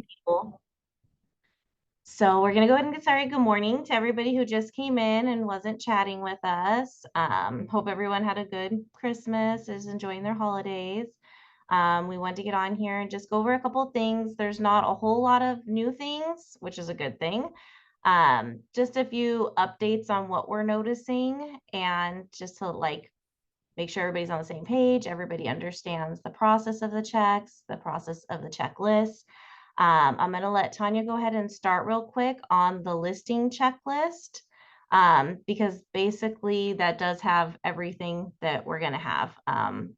People. So we're going to go ahead and get started. Good morning to everybody who just came in and wasn't chatting with us. Hope everyone had a good Christmas, is enjoying their holidays. We want to get on here and just go over a couple of things. There's not a whole lot of new things, which is a good thing. Just a few updates on what we're noticing and just to make sure everybody's on the same page. Everybody understands the process of the checks, the process of the checklist. I'm going to let Tanya go ahead and start real quick on the listing checklist because basically that does have everything that we're going to have.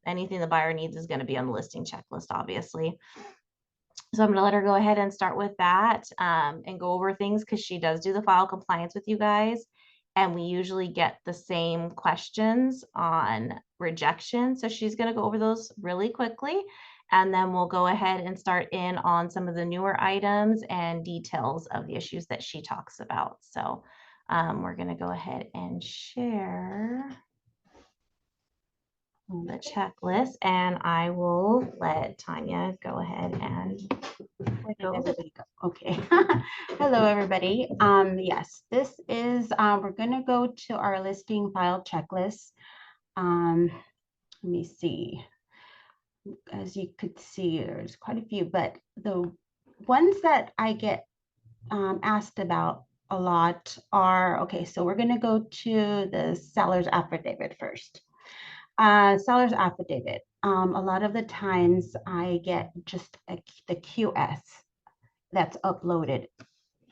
Anything the buyer needs is going to be on the listing checklist, obviously. So I'm going to let her go ahead and start with that and go over things because she does do the file compliance with you guys. And we usually get the same questions on rejection. So she's going to go over those really quickly. And then we'll go ahead and start in on some of the newer items and details of the issues that she talks about. So we're going to go ahead and share the checklist, and I will let Tanya go ahead and go. Okay. Hello, everybody. Yes, this is, we're going to go to our listing file checklist. Let me see. As you could see, there's quite a few, but the ones that I get asked about a lot are, okay, so we're going to go to the seller's affidavit first. Seller's affidavit. A lot of the times I get just the QS that's uploaded.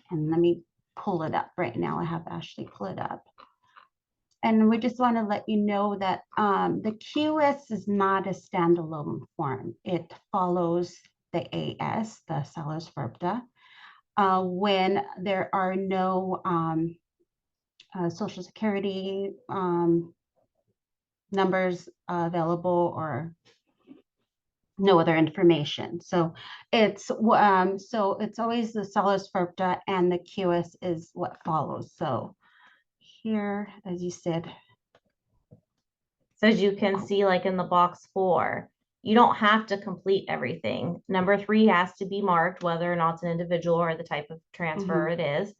And let me pull it up right now. I have Ashley pull it up. And we just want to let you know that the QS is not a standalone form. It follows the AS, the seller's FERPTA, when there are no Social Security numbers available or no other information. So it's always the seller's FERPTA and the QS is what follows. So here, as you said. So as you can see, like in the box 4, you don't have to complete everything. Number 3 has to be marked, whether or not it's an individual or the type of transfer it is.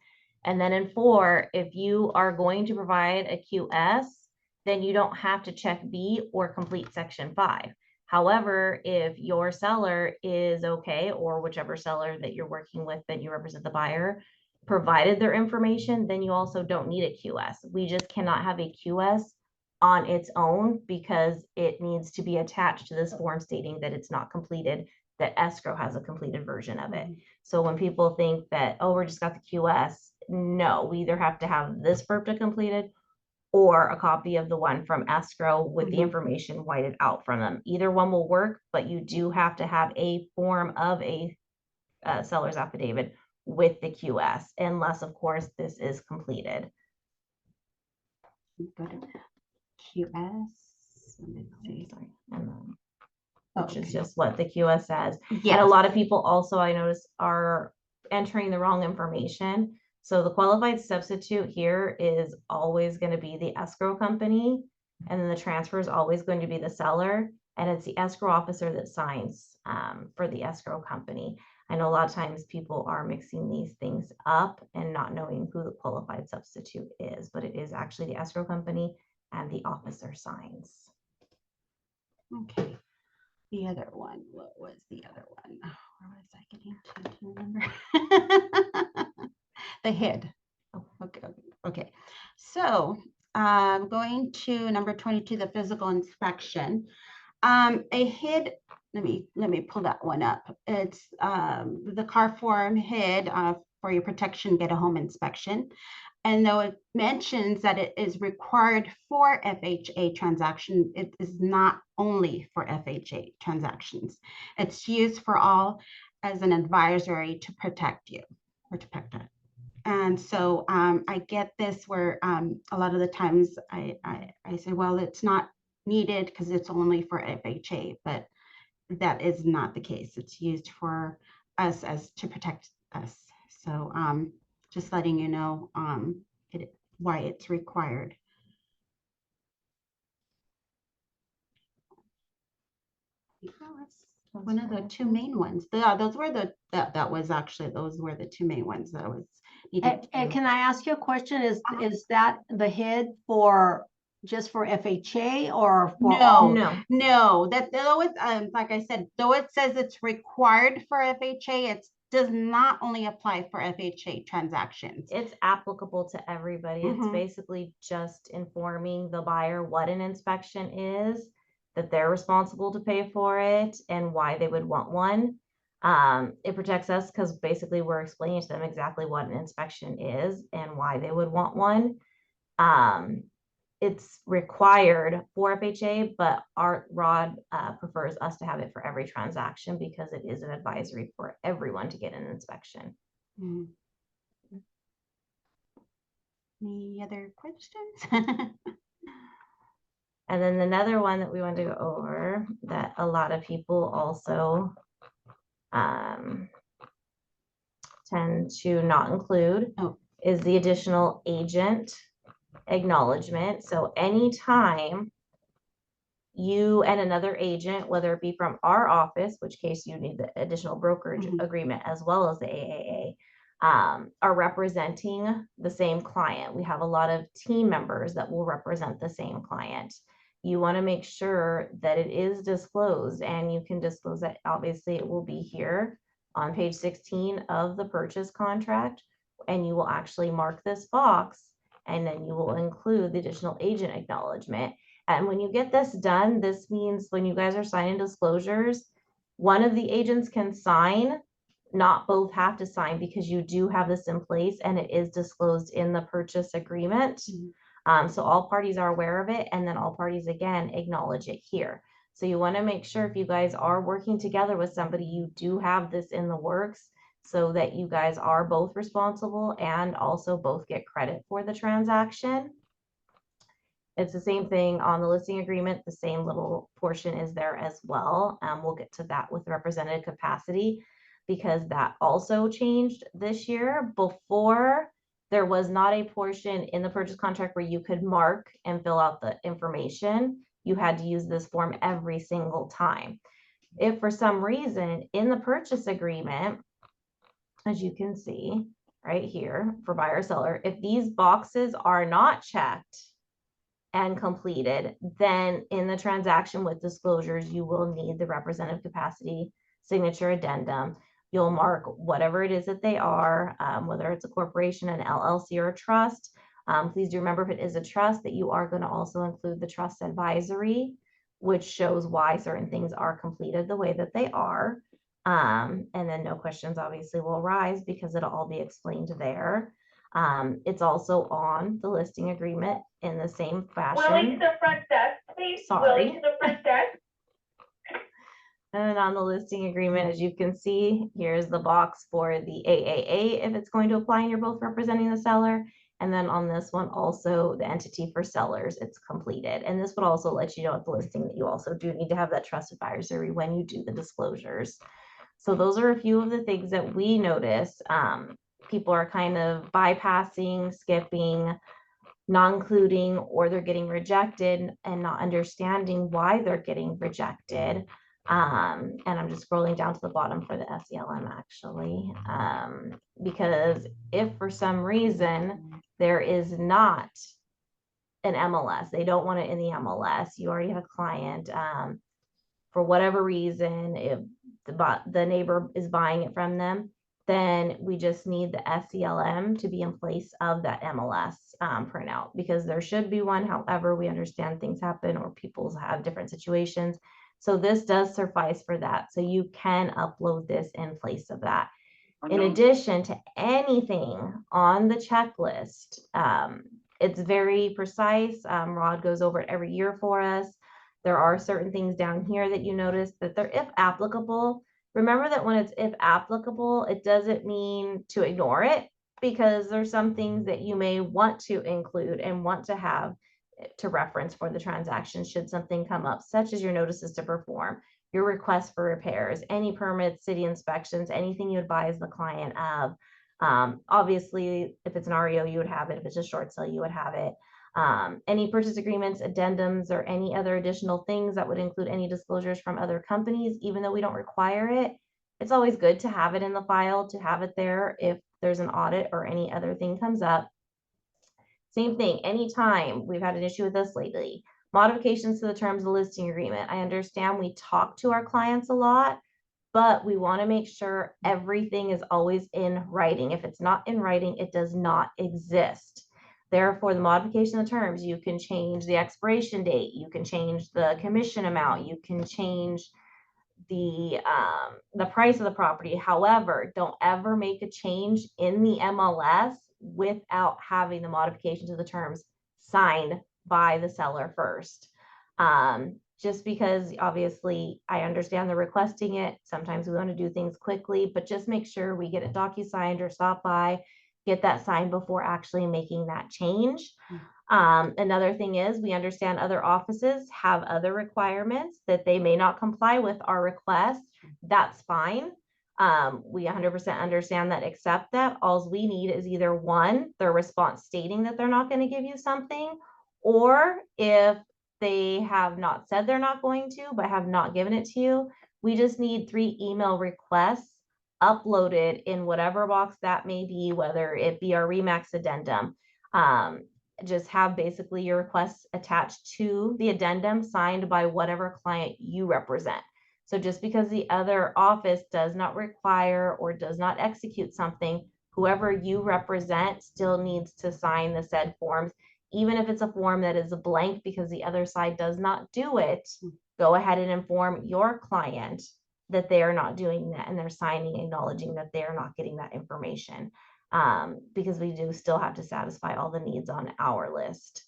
And then in 4, if you are going to provide a QS, then you don't have to check B or complete section 5. However, if your seller is okay, or whichever seller that you're working with that you represent the buyer, provided their information, then you also don't need a QS. We just cannot have a QS on its own because it needs to be attached to this form stating that it's not completed, that escrow has a completed version of it. So when people think that, oh, we're just got the QS, no, we either have to have this FERPTA completed or a copy of the one from escrow with the information whited out from them. Either one will work, but you do have to have a form of a seller's affidavit with the QS, unless of course this is completed. QS, let me see. Which is just what the QS says. Yes. And a lot of people also, I notice, are entering the wrong information. So the qualified substitute here is always going to be the escrow company, and then the transfer is always going to be the seller, and it's the escrow officer that signs for the escrow company. I know a lot of times people are mixing these things up and not knowing who the qualified substitute is, but it is actually the escrow company and the officer signs. Okay. The other one, what was the other one? Where was I getting to? Do you remember? The HID. Oh, okay. So going to number 22, the physical inspection. A HID, let me pull that one up. It's the car form HID for your protection, get a home inspection. And though it mentions that it is required for FHA transaction, it is not only for FHA transactions. It's used for all as an advisory to protect you or to protect it. And so I get this where a lot of the times I say, well, it's not needed because it's only for FHA, but that is not the case. It's used for us as to protect us. So just letting you know why it's required. One of the two main ones. Those were those were the two main ones that was needed. And can I ask you a question? Is that the HID for just for FHA or for all? No, that though it like I said, though it says it's required for FHA, it does not only apply for FHA transactions. It's applicable to everybody. It's basically just informing the buyer what an inspection is, that they're responsible to pay for it, and why they would want one. It protects us because basically we're explaining to them exactly what an inspection is and why they would want one. It's required for FHA, but Rod prefers us to have it for every transaction because it is an advisory for everyone to get an inspection. Any other questions? And then another one that we want to go over that a lot of people also tend to not include is the additional agent acknowledgement. So anytime you and another agent, whether it be from our office, which case you need the additional brokerage agreement as well as the AAA, are representing the same client. We have a lot of team members that will represent the same client. You want to make sure that it is disclosed, and you can disclose that. Obviously, it will be here on page 16 of the purchase contract, and you will actually mark this box, and then you will include the additional agent acknowledgement. And when you get this done, this means when you guys are signing disclosures, one of the agents can sign, not both have to sign, because you do have this in place and it is disclosed in the purchase agreement. So all parties are aware of it, and then all parties again acknowledge it here. So you want to make sure if you guys are working together with somebody, you do have this in the works so that you guys are both responsible and also both get credit for the transaction. It's the same thing on the listing agreement. The same little portion is there as well. We'll get to that with representative capacity because that also changed this year. Before, there was not a portion in the purchase contract where you could mark and fill out the information. You had to use this form every single time. If for some reason in the purchase agreement, as you can see right here for buyer or seller, if these boxes are not checked and completed, then in the transaction with disclosures, you will need the representative capacity signature addendum. You'll mark whatever it is that they are, whether it's a corporation, an LLC, or a trust. Please do remember, if it is a trust, that you are going to also include the trust advisory, which shows why certain things are completed the way that they are. And then no questions obviously will arise because it'll all be explained there. It's also on the listing agreement in the same fashion. Willie to the front desk, please. Sorry. Willie to the front desk. And on the listing agreement, as you can see, here's the box for the AAA if it's going to apply and you're both representing the seller. And then on this one, also the entity for sellers, it's completed. And this would also let you know at the listing that you also do need to have that trust advisory when you do the disclosures. So those are a few of the things that we notice. People are kind of bypassing, skipping, not including, or they're getting rejected and not understanding why they're getting rejected. And I'm just scrolling down to the bottom for the SELM actually, because if for some reason there is not an MLS, they don't want it in the MLS, you already have a client, for whatever reason, if the neighbor is buying it from them, then we just need the SELM to be in place of that MLS printout, because there should be one. However, we understand things happen or people have different situations. So this does suffice for that. So you can upload this in place of that. In addition to anything on the checklist, it's very precise. Rod goes over it every year for us. There are certain things down here that you notice that they're if applicable. Remember that when it's if applicable, it doesn't mean to ignore it, because there's some things that you may want to include and want to have to reference for the transaction should something come up, such as your notices to perform, your request for repairs, any permits, city inspections, anything you advise the client of. Obviously, if it's an REO, you would have it. If it's a short sale, you would have it. Any purchase agreements, addendums, or any other additional things that would include any disclosures from other companies, even though we don't require it, it's always good to have it in the file, to have it there if there's an audit or any other thing comes up. Same thing, anytime we've had an issue with this lately, modifications to the terms of the listing agreement. I understand we talk to our clients a lot, but we want to make sure everything is always in writing. If it's not in writing, it does not exist. Therefore, the modification of the terms, you can change the expiration date, you can change the commission amount, you can change the price of the property. However, don't ever make a change in the MLS without having the modification to the terms signed by the seller first. Just because obviously I understand they're requesting it. Sometimes we want to do things quickly, but just make sure we get it docu-signed or stop by, get that signed before actually making that change. Another thing is we understand other offices have other requirements that they may not comply with our request. That's fine. We 100% understand that, accept that. All we need is either one, their response stating that they're not going to give you something, or if they have not said they're not going to, but have not given it to you, we just need 3 email requests uploaded in whatever box that may be, whether it be our REMAX addendum. Just have basically your requests attached to the addendum signed by whatever client you represent. So just because the other office does not require or does not execute something, whoever you represent still needs to sign the said forms. Even if it's a form that is a blank because the other side does not do it, go ahead and inform your client that they are not doing that and they're signing, acknowledging that they are not getting that information. Because we do still have to satisfy all the needs on our list.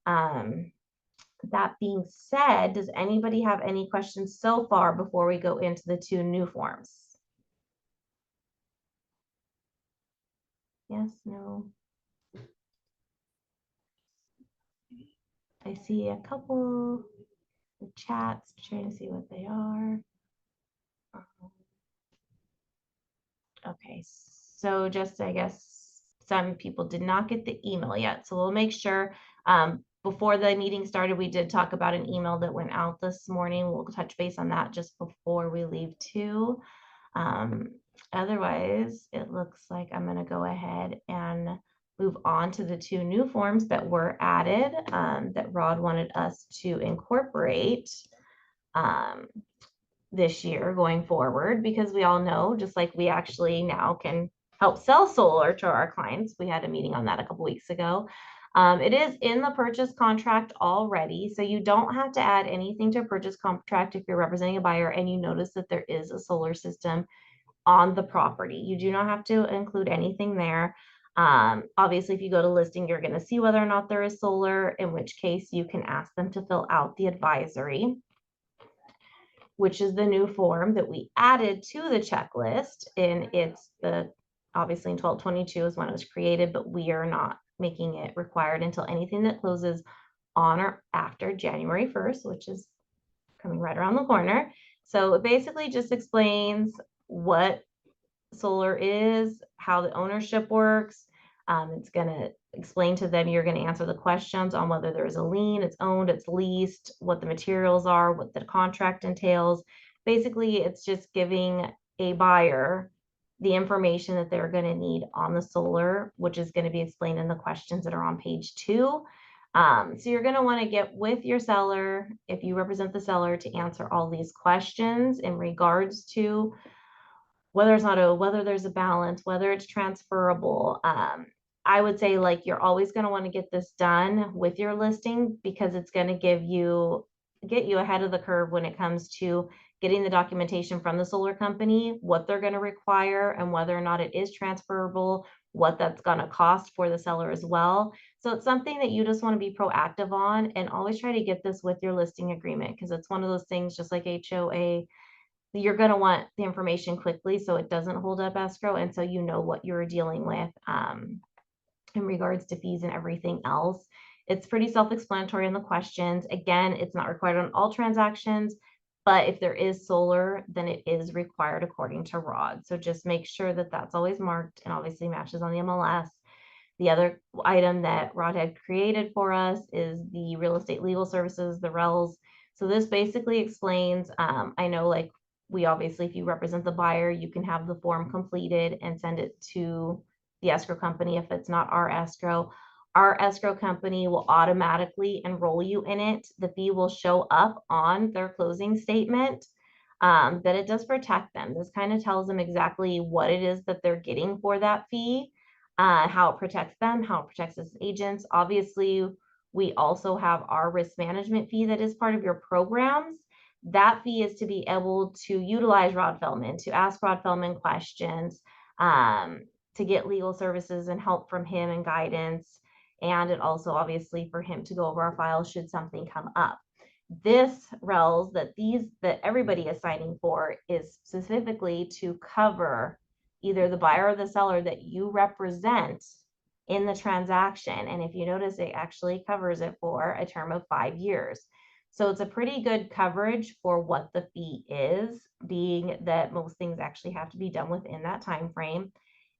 That being said, does anybody have any questions so far before we go into the 2 new forms? Yes, no. I see a couple of chats, trying to see what they are. Okay, so just, I guess some people did not get the email yet, so we'll make sure. Before the meeting started, we did talk about an email that went out this morning. We'll touch base on that just before we leave too. Otherwise, it looks like I'm going to go ahead and move on to the 2 new forms that were added, that Rod wanted us to incorporate this year going forward, because we all know, just like we actually now can help sell solar to our clients. We had a meeting on that a couple weeks ago. It is in the purchase contract already, so you don't have to add anything to a purchase contract if you're representing a buyer and you notice that there is a solar system on the property. You do not have to include anything there. Obviously, if you go to listing, you're going to see whether or not there is solar, in which case you can ask them to fill out the advisory, which is the new form that we added to the checklist. And it's obviously in 1222 is when it was created, but we are not making it required until anything that closes on or after January 1st, which is coming right around the corner. So it basically just explains what solar is, how the ownership works. It's going to explain to them, you're going to answer the questions on whether there is a lien, it's owned, it's leased, what the materials are, what the contract entails. Basically, it's just giving a buyer the information that they're going to need on the solar, which is going to be explained in the questions that are on page 2. So you're going to want to get with your seller, if you represent the seller, to answer all these questions in regards to whether it's not whether there's a balance, whether it's transferable. I would say, like, you're always going to want to get this done with your listing, because it's going to get you ahead of the curve when it comes to getting the documentation from the solar company, what they're going to require and whether or not it is transferable, what that's going to cost for the seller as well. So it's something that you just want to be proactive on, and always try to get this with your listing agreement, because it's one of those things, just like HOA, you're going to want the information quickly so it doesn't hold up escrow, and so you know what you're dealing with in regards to fees and everything else. It's pretty self-explanatory in the questions. Again, it's not required on all transactions, but if there is solar, then it is required according to ROD. So just make sure that that's always marked and obviously matches on the MLS. The other item that Rod had created for us is the real estate legal services, the RELs. So this basically explains, I know like we obviously, if you represent the buyer, you can have the form completed and send it to the escrow company if it's not our escrow. Our escrow company will automatically enroll you in it. The fee will show up on their closing statement. That it does protect them. This kind of tells them exactly what it is that they're getting for that fee, how it protects them, how it protects us as agents. Obviously, we also have our risk management fee that is part of your programs. That fee is to be able to utilize Rod Feldman, to ask Rod Feldman questions, to get legal services and help from him and guidance. And it also obviously for him to go over our files should something come up. This RELs that everybody is signing for is specifically to cover either the buyer or the seller that you represent in the transaction. And if you notice, it actually covers it for a term of 5 years. So it's a pretty good coverage for what the fee is, being that most things actually have to be done within that time frame.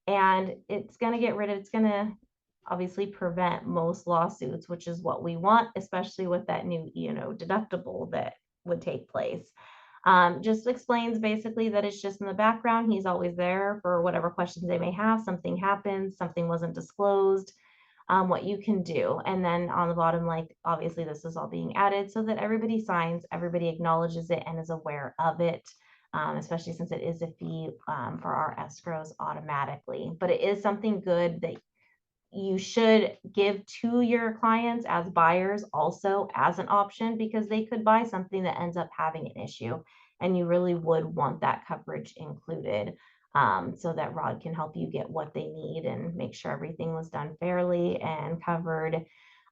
And it's going to obviously prevent most lawsuits, which is what we want, especially with that new deductible that would take place. Just explains basically that it's just in the background. He's always there for whatever questions they may have. Something happens, something wasn't disclosed, what you can do. And then on the bottom, like obviously this is all being added so that everybody signs, everybody acknowledges it and is aware of it. Especially since it is a fee for our escrows automatically. But it is something good that you should give to your clients as buyers also as an option, because they could buy something that ends up having an issue and you really would want that coverage included, so that Rod can help you get what they need and make sure everything was done fairly and covered.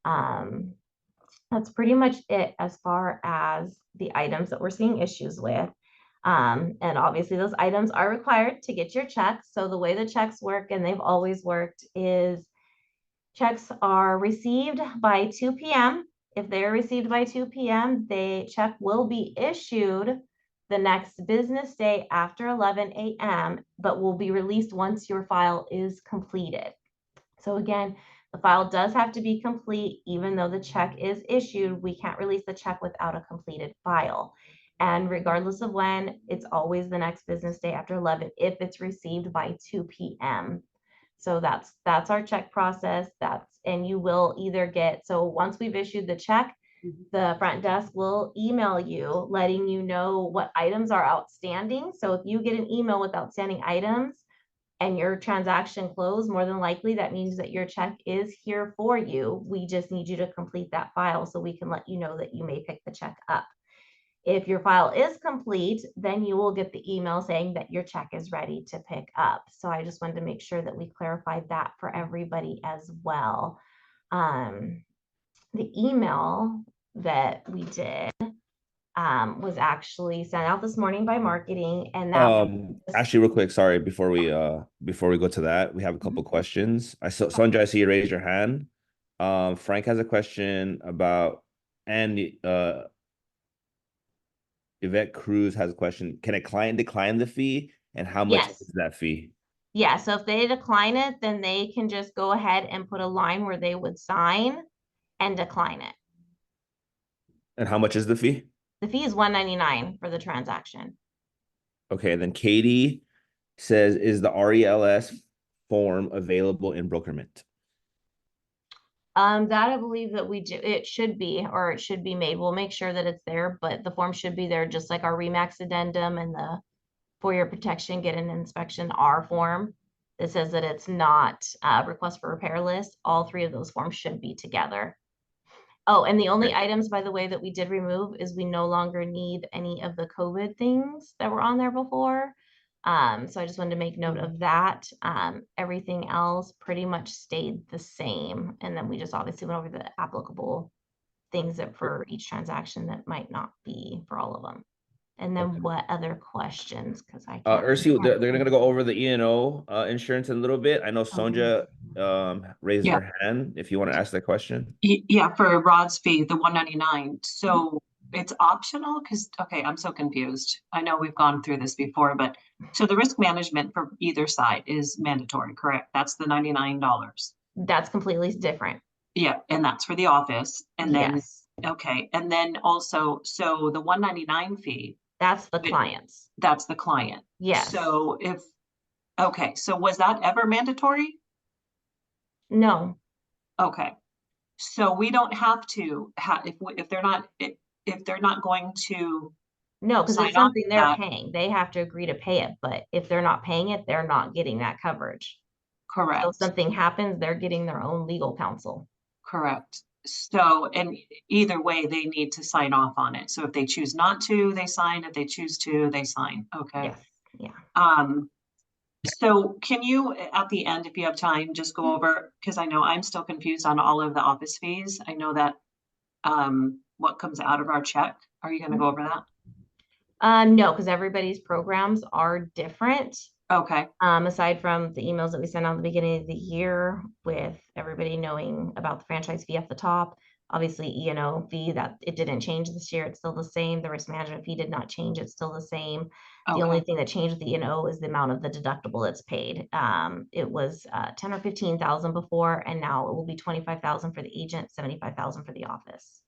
That's pretty much it as far as the items that we're seeing issues with. And obviously those items are required to get your checks. So the way the checks work, and they've always worked, is checks are received by 2 p.m. If they're received by 2 p.m., the check will be issued the next business day after 11 a.m., but will be released once your file is completed. So again, the file does have to be complete. Even though the check is issued, we can't release the check without a completed file. And regardless of when, it's always the next business day after 11 if it's received by 2 p.m. So that's our check process. And you will either get, so once we've issued the check, the front desk will email you letting you know what items are outstanding. So if you get an email with outstanding items and your transaction closed, more than likely that means that your check is here for you. We just need you to complete that file so we can let you know that you may pick the check up. If your file is complete, then you will get the email saying that your check is ready to pick up. So I just wanted to make sure that we clarified that for everybody as well. The email that we did was actually sent out this morning by marketing, and that Actually, real quick, sorry, before we go to that, we have a couple questions. Sonja, I see you raise your hand. Frank has a question about, and Yvette Cruz has a question. Can a client decline the fee, and how much is that fee? Yeah, so if they decline it, then they can just go ahead and put a line where they would sign and decline it. And how much is the fee? The fee is $199 for the transaction. Okay, then Katie says, is the RELS form available in Brokerment? That I believe that we do. It should be, or it should be made. We'll make sure that it's there, but the form should be there, just like our REMAX addendum and the for your protection, get an inspection R form that says that it's not a request for repair list. All three of those forms should be together. Oh, and the only items, by the way, that we did remove is we no longer need any of the COVID things that were on there before. So I just wanted to make note of that. Everything else pretty much stayed the same. And then we just obviously went over the applicable things that for each transaction that might not be for all of them. And then what other questions? Because I can't. Ursi, they're going to go over the E&O insurance in a little bit. I know Sonja raised her hand if you want to ask that question. Yeah, for Rod's fee, the $199. So it's optional because, okay, I'm so confused. I know we've gone through this before, but so the risk management for either side is mandatory, correct? That's the $99. That's completely different. Yeah, and that's for the office. And then, Yes, okay, and then also, so the 199 fee, that's the It- clients. that's the client. Yes. So okay, so was that ever mandatory? No, Okay, so we don't have to have, if they're not going to no, because sign it's off something on they're that, paying. They have to agree to pay it, but if they're not paying it, they're not getting that coverage. So if correct, something happens, they're getting their own legal counsel. correct. So, and either way, they need to sign off on it. So if they choose not to, they sign. If they choose to, they sign. Okay. Yes, yeah. So can you, at the end, if you have time, just go over, because I know I'm still confused on all of the office fees. I know that, what comes out of our check. Are you gonna go over that? No, because everybody's programs are different. Okay, Aside from the emails that we sent out at the beginning of the year with everybody knowing about the franchise fee at the top. Obviously, E&O fee, that it didn't change this year. It's still the same. The risk management fee did not change. It's still the same. The only okay, thing that changed with the E&O is the amount of the deductible that's paid. It was 10 or 15,000 before, and now it will be 25,000 for the agent, 75,000 for the office.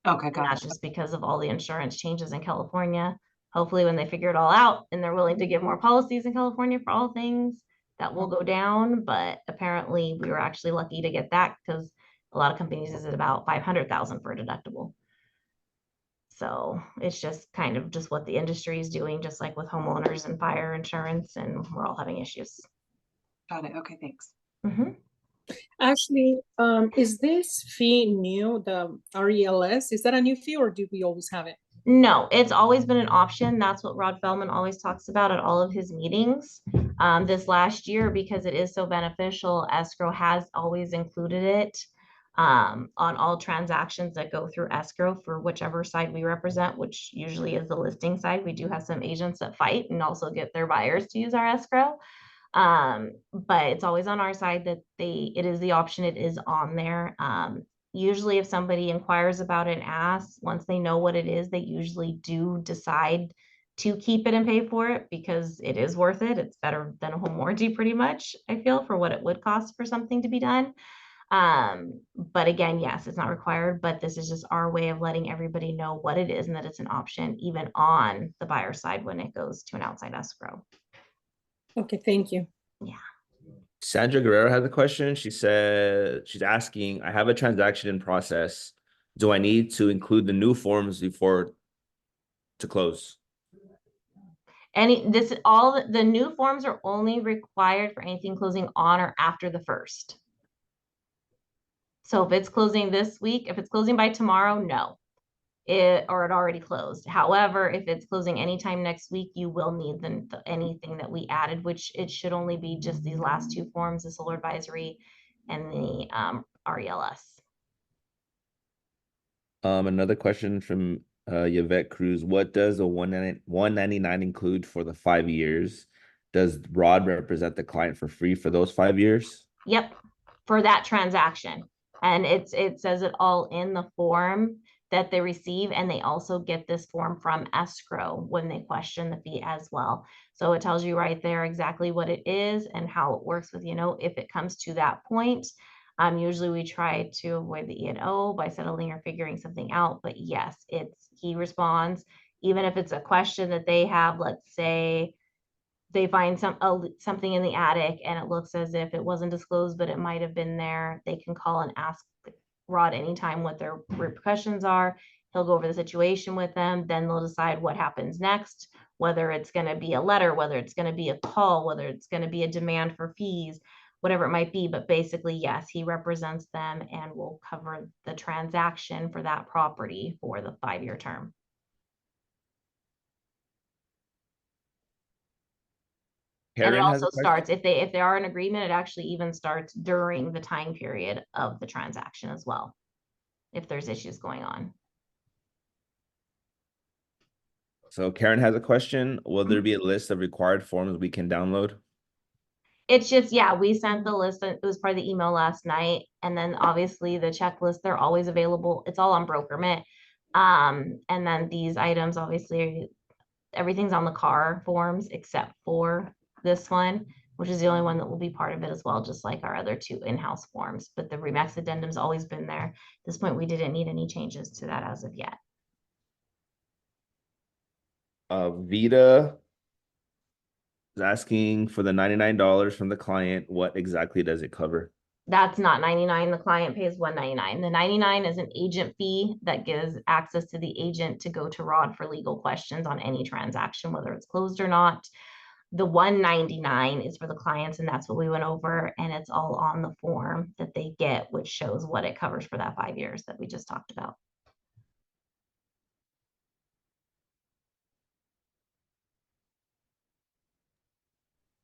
okay, And got that's it. just because of all the insurance changes in California. Hopefully, when they figure it all out and they're willing to give more policies in California for all things, that will go down. But apparently, we were actually lucky to get that because a lot of companies is at about 500,000 for a deductible. So it's just kind of just what the industry is doing, just like with homeowners and fire insurance, and we're all having issues. Got it. Okay, thanks. Mhm. Ashley, is this fee new, the RELS? Is that a new fee or do we always have it? No, it's always been an option. That's what Rod Feldman always talks about at all of his meetings. This last year, because it is so beneficial, escrow has always included it on all transactions that go through escrow for whichever side we represent, which usually is the listing side. We do have some agents that fight and also get their buyers to use our escrow. But it's always on our side that it is the option, it is on there. Usually if somebody inquires about it and asks, once they know what it is, they usually do decide to keep it and pay for it because it is worth it. It's better than a home warranty pretty much, I feel, for what it would cost for something to be done. But again, yes, it's not required, but this is just our way of letting everybody know what it is and that it's an option even on the buyer side when it goes to an outside escrow. Okay, thank you. Yeah. Sandra Guerrero has a question. She said she's asking, I have a transaction in process. Do I need to include the new forms before to close? All the new forms are only required for anything closing on or after the 1st. So if it's closing this week, if it's closing by tomorrow, no. It already closed. However, if it's closing anytime next week, you will need anything that we added, which it should only be just these last two forms, the solar advisory and the RELS. Another question from Yvette Cruz. What does the 199 include for the 5 years? Does Rod represent the client for free for those 5 years? Yep, for that transaction. And it says it all in the form that they receive, and they also get this form from escrow when they question the fee as well. So it tells you right there exactly what it is and how it works with, if it comes to that point. Usually we try to avoid the E&O by settling or figuring something out, but yes, he responds, even if it's a question that they have. Let's say they find something in the attic and it looks as if it wasn't disclosed, but it might have been there. They can call and ask Rod anytime what their repercussions are. He'll go over the situation with them. Then they'll decide what happens next, whether it's going to be a letter, whether it's going to be a call, whether it's going to be a demand for fees, whatever it might be. But basically, yes, he represents them and will cover the transaction for that property for the 5-year term. And it Karen has a also question. starts, if they are in agreement, it actually even starts during the time period of the transaction as well, if there's issues going on. So Karen has a question. Will there be a list of required forms we can download? It's just, yeah, we sent the list. It was part of the email last night. And then obviously the checklist, they're always available. It's all on Brokerment. And then these items, obviously, everything's on the car forms except for this one, which is the only one that will be part of it as well, just like our other 2 in-house forms. But the REMAX addendum's always been there. At this point, we didn't need any changes to that as of yet. Vita is asking for the $99 from the client. What exactly does it cover? That's not 99. The client pays 199. The 99 is an agent fee that gives access to the agent to go to Rod for legal questions on any transaction, whether it's closed or not. The 199 is for the clients, and that's what we went over, and it's all on the form that they get, which shows what it covers for that 5 years that we just talked about.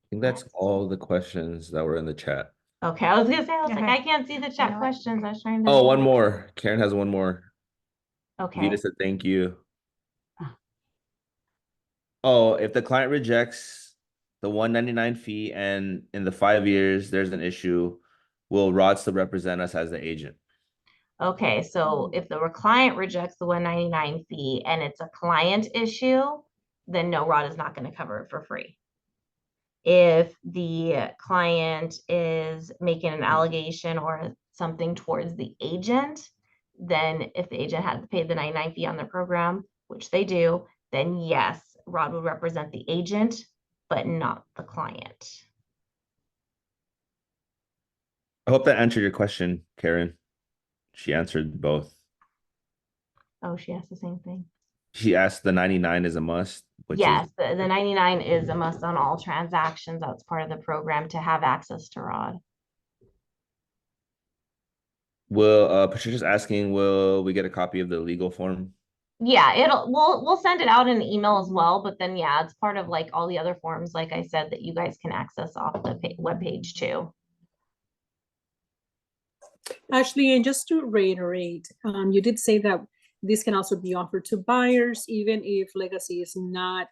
I think that's all the questions that were in the chat. Okay, I was gonna say, I was like, Okay. I can't see the chat know what? questions. I was trying to. Oh, one more. Karen has one more. Okay. Vita said thank you. Oh, if the client rejects the 199 fee and in the 5 years there's an issue, will Rod still represent us as the agent? Okay, so if the client rejects the 199 fee and it's a client issue, then no, Rod is not going to cover it for free. If the client is making an allegation or something towards the agent, then if the agent had paid the 99 fee on their program, which they do, then yes, Rod would represent the agent, but not the client. I hope that answered your question, Karen. She answered both. Oh, she asked the same thing. She asked the 99 is a must, which Yes, is the 99 is a must on all transactions. That's part of the program to have access to Rod. will Patricia's asking, will we get a copy of the legal form? Yeah, we'll send it out in an email as well, but then yeah, it's part of like all the other forms, like I said, that you guys can access off the web page too. Ashley, and just to reiterate, you did say that this can also be offered to buyers, even if Legacy is not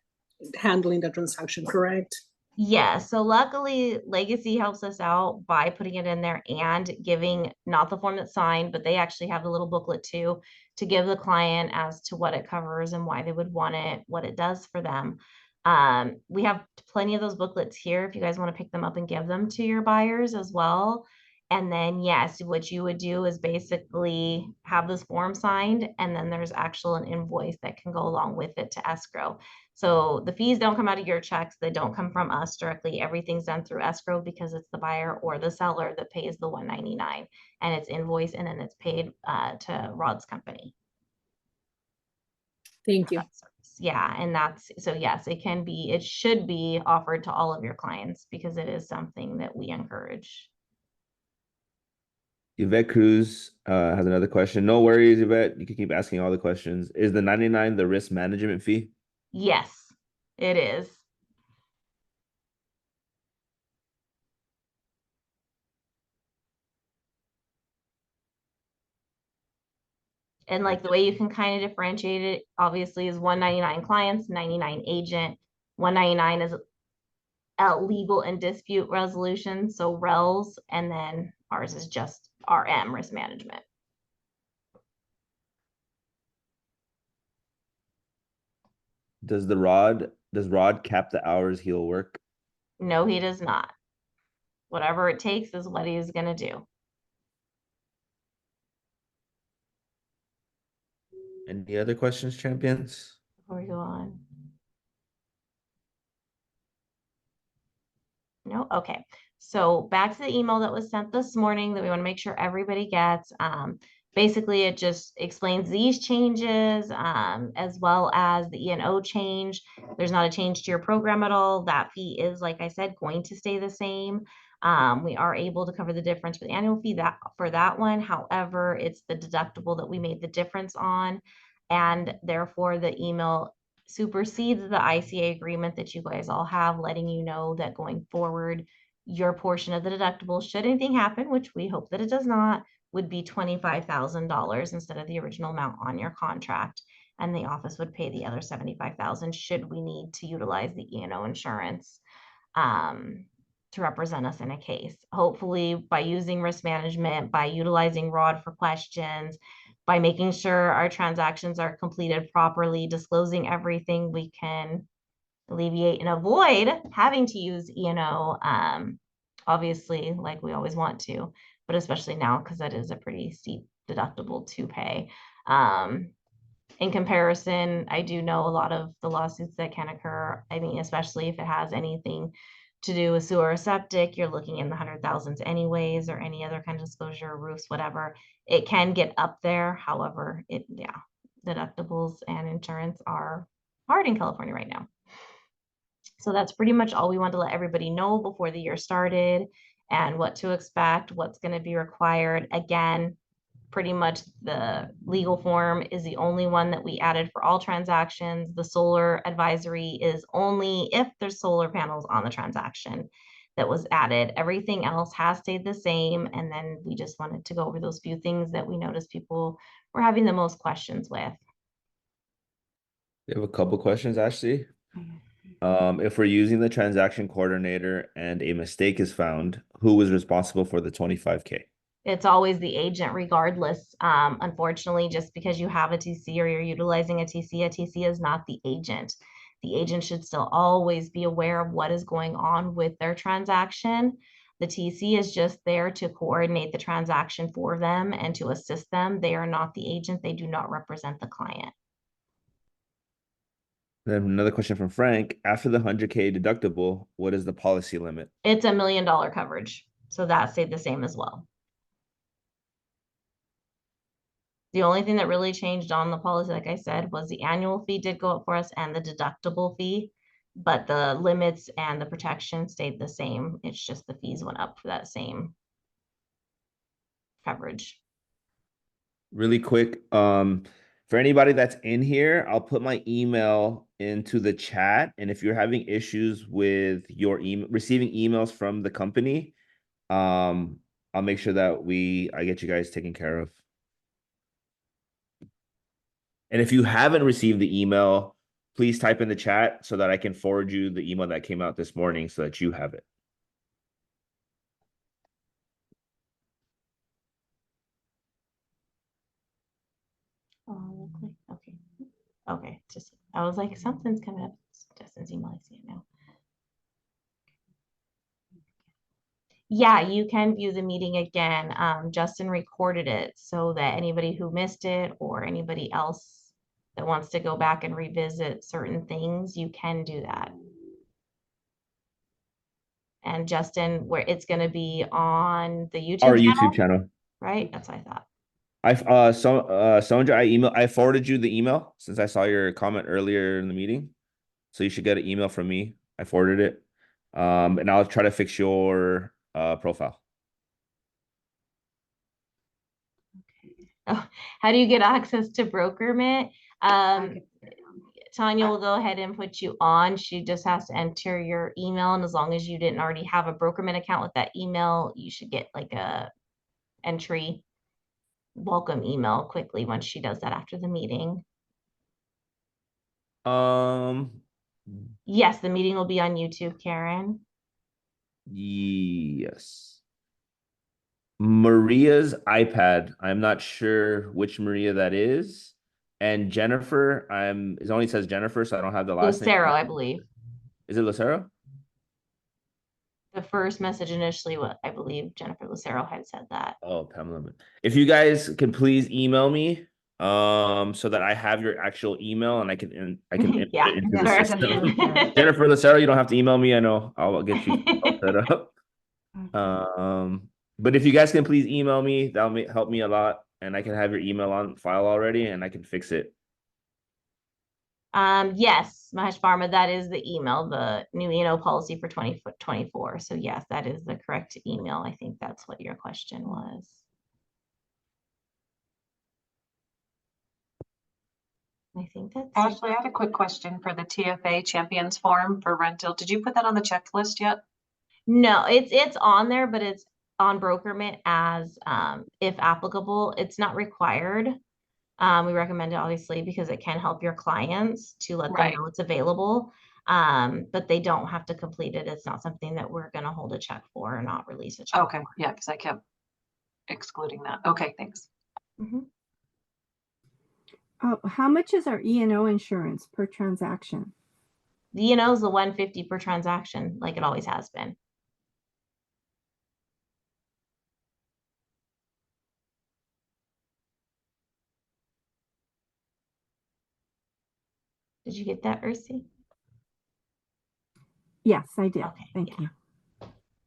handling the transaction, correct? Yeah, so luckily Legacy helps us out by putting it in there and giving not the form that's signed, but they actually have the little booklet too to give the client as to what it covers and why they would want it, what it does for them. We have plenty of those booklets here if you guys want to pick them up and give them to your buyers as well. And then yes, what you would do is basically have this form signed, and then there's actual an invoice that can go along with it to escrow. So the fees don't come out of your checks. They don't come from us directly. Everything's done through escrow because it's the buyer or the seller that pays the 199, and it's invoiced and then it's paid to Rod's company. Thank you. Yeah, and that's, so yes, it should be offered to all of your clients because it is something that we encourage. Yvette Cruz has another question. No worries, Yvette. You can keep asking all the questions. Is the 99 the risk management fee? Yes, it is. And like the way you can kind of differentiate it, obviously, is 199 clients, 99 agent. 199 is legal and dispute resolution, so RELS, and then ours is just RM, risk management. Does Rod cap the hours he'll work? No, he does not. Whatever it takes is what he's going to do. Any other questions, champions? Before we go on. No, okay. So back to the email that was sent this morning that we want to make sure everybody gets. Basically, it just explains these changes as well as the E&O change. There's not a change to your program at all. That fee is, like I said, going to stay the same. We are able to cover the difference for the annual fee for that one. However, it's the deductible that we made the difference on, and therefore the email supersedes the ICA agreement that you guys all have, letting you know that going forward, your portion of the deductible, should anything happen, which we hope that it does not, would be $25,000 instead of the original amount on your contract. And the office would pay the other $75,000 should we need to utilize the E&O insurance to represent us in a case. Hopefully, by using risk management, by utilizing Rod for questions, by making sure our transactions are completed properly, disclosing everything, we can alleviate and avoid having to use E&O, obviously, like we always want to, but especially now because that is a pretty steep deductible to pay. In comparison, I do know a lot of the lawsuits that can occur. I mean, especially if it has anything to do with sewer or septic, you're looking in the 100,000s anyways, or any other kind of disclosure, roofs, whatever. It can get up there. However, deductibles and insurance are hard in California right now. So that's pretty much all we wanted to let everybody know before the year started and what to expect, what's going to be required. Again, pretty much the legal form is the only one that we added for all transactions. The solar advisory is only if there's solar panels on the transaction that was added. Everything else has stayed the same. And then we just wanted to go over those few things that we noticed people were having the most questions with. We have a couple questions, Ashley. If we're using the transaction coordinator and a mistake is found, who was responsible for the 25K? It's always the agent regardless. Unfortunately, just because you have a TC or you're utilizing a TC is not the agent. The agent should still always be aware of what is going on with their transaction. The TC is just there to coordinate the transaction for them and to assist them. They are not the agent. They do not represent the client. Then another question from Frank. After the 100K deductible, what is the policy limit? It's $1 million coverage. So that stayed the same as well. The only thing that really changed on the policy, like I said, was the annual fee did go up for us and the deductible fee, but the limits and the protection stayed the same. It's just the fees went up for that same coverage. Really quick, for anybody that's in here, I'll put my email into the chat. And if you're having issues with your email, receiving emails from the company, I'll make sure that I get you guys taken care of. And if you haven't received the email, please type in the chat so that I can forward you the email that came out this morning so that you have it. Oh, okay. Okay. Just, I was like, something's coming up. Justin's email, I see it now. Yeah, you can view the meeting again. Justin recorded it so that anybody who missed it or anybody else that wants to go back and revisit certain things, you can do that. And Justin, where it's going to be on the YouTube Our channel, YouTube channel. right? That's what I thought. Sandra, I forwarded you the email since I saw your comment earlier in the meeting. So you should get an email from me. I forwarded it. And I'll try to fix your profile. Oh, how do you get access to BrokerMint? Tanya will go ahead and put you on. She just has to enter your email. And as long as you didn't already have a BrokerMint account with that email, you should get like a entry welcome email quickly once she does that after the meeting. Yes, the meeting will be on YouTube, Karen. Yes. Maria's iPad. I'm not sure which Maria that is. And Jennifer, it only says Jennifer, so I don't have the last name. Lucero, I believe. Is it Lucero? The first message initially, what I believe Jennifer Lucero had said that. Oh, Pamela. If you guys can please email me, so that I have your actual email and I can input Yeah, it into the Yes, system. Jennifer. Jennifer Lucero, you don't have to email me. I know I'll get you all set up. But if you guys can please email me, that'll help me a lot, and I can have your email on file already, and I can fix it. Yes, Mahesh Pharma, that is the email, the new E&O policy for 2024. So yes, that is the correct email. I think that's what your question was. I think that's it. Ashley, I had a quick question for the TFA Champions form for rental. Did you put that on the checklist yet? No, it's on there, but it's on BrokerMint as if applicable. It's not required. We recommend it obviously because it can help your clients to let them know it's available. But they don't have to complete it. It's not something that we're going to hold a check for or not release a check. Okay, yeah, because I kept excluding that. Okay, thanks. How much is our E&O insurance per transaction? The E&O is the 150 per transaction, like it always has been. Did you get that, Ursi? Yes, I did. Okay, Thank yeah. you.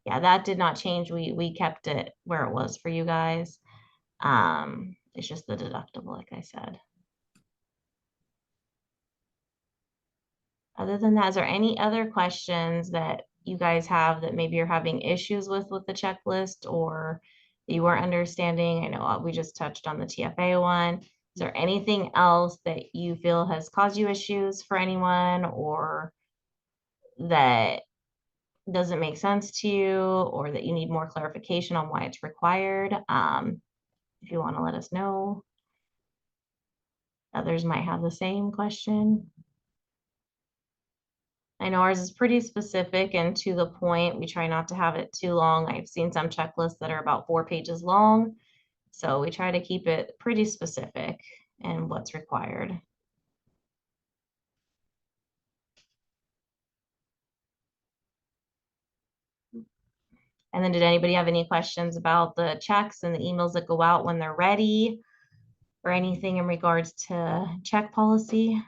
Yeah, that did not change. We kept it where it was for you guys. It's just the deductible, like I said. Other than that, is there any other questions that you guys have that maybe you're having issues with the checklist or you weren't understanding? I know we just touched on the TFA one. Is there anything else that you feel has caused you issues for anyone or that doesn't make sense to you or that you need more clarification on why it's required? If you want to let us know. Others might have the same question. I know ours is pretty specific and to the point. We try not to have it too long. I've seen some checklists that are about 4 pages long. So we try to keep it pretty specific and what's required. And then did anybody have any questions about the checks and the emails that go out when they're ready or anything in regards to check policy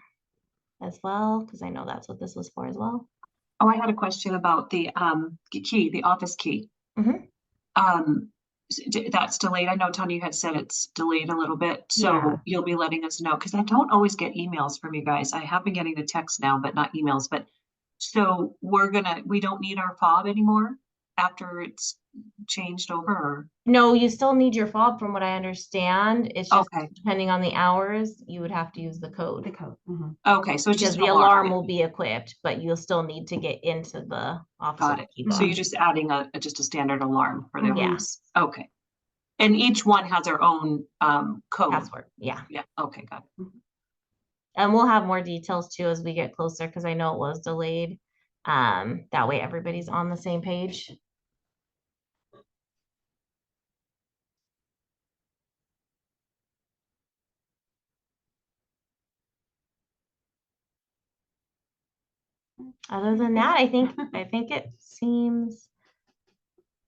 as well? Because I know that's what this was for as well. Oh, I had a question about the key, the office key. Mhm. That's delayed. I know, Tony, you had said it's delayed a little bit, so Yeah. you'll be letting us know, because I don't always get emails from you guys. I have been getting the texts now, but not emails. But so we don't need our fob anymore after it's changed over, or? No, you still need your fob from what I understand. It's just Okay, depending on the hours, you would have to use the code. The code. Mhm. okay, so it's Because just the an alarm will be equipped, but you'll still need to get into the office. Got with it. the key So fob. you're just adding just a standard alarm for their Yeah. rooms. Okay. And each one has their own code. Password, yeah. Yeah, okay, got it. And we'll have more details too as we get closer because I know it was delayed. That way everybody's on the same page. Other than that, I think it seems.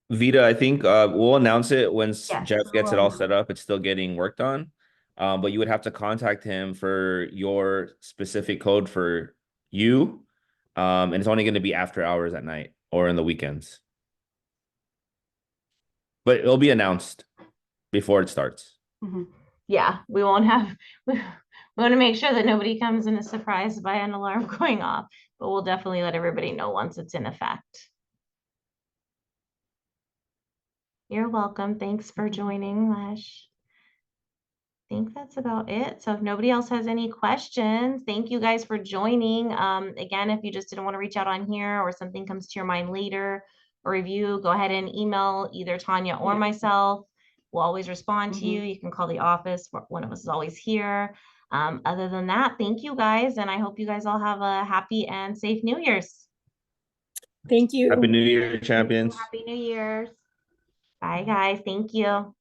Vita, I think we'll announce it once Yes, Jeff we gets it will all announce. set up. It's still getting worked on. But you would have to contact him for your specific code for you. And it's only going to be after hours at night or in the weekends. But it'll be announced before it starts. Mhm. Yeah, we won't have, we want to make sure that nobody comes and is surprised by an alarm going off, but we'll definitely let everybody know once it's in effect. You're welcome. Thanks for joining, Lesh. I think that's about it. So if nobody else has any questions, thank you guys for joining. Again, if you just didn't want to reach out on here or something comes to your mind later or review, go ahead and email either Tanya or myself. We'll always respond to you. You can call the office. One of us is always here. Other than that, thank you guys. And I hope you guys all have a happy and safe New Year's. Thank you. Happy New Year, champions. Happy New Year's. Bye, guys. Thank you.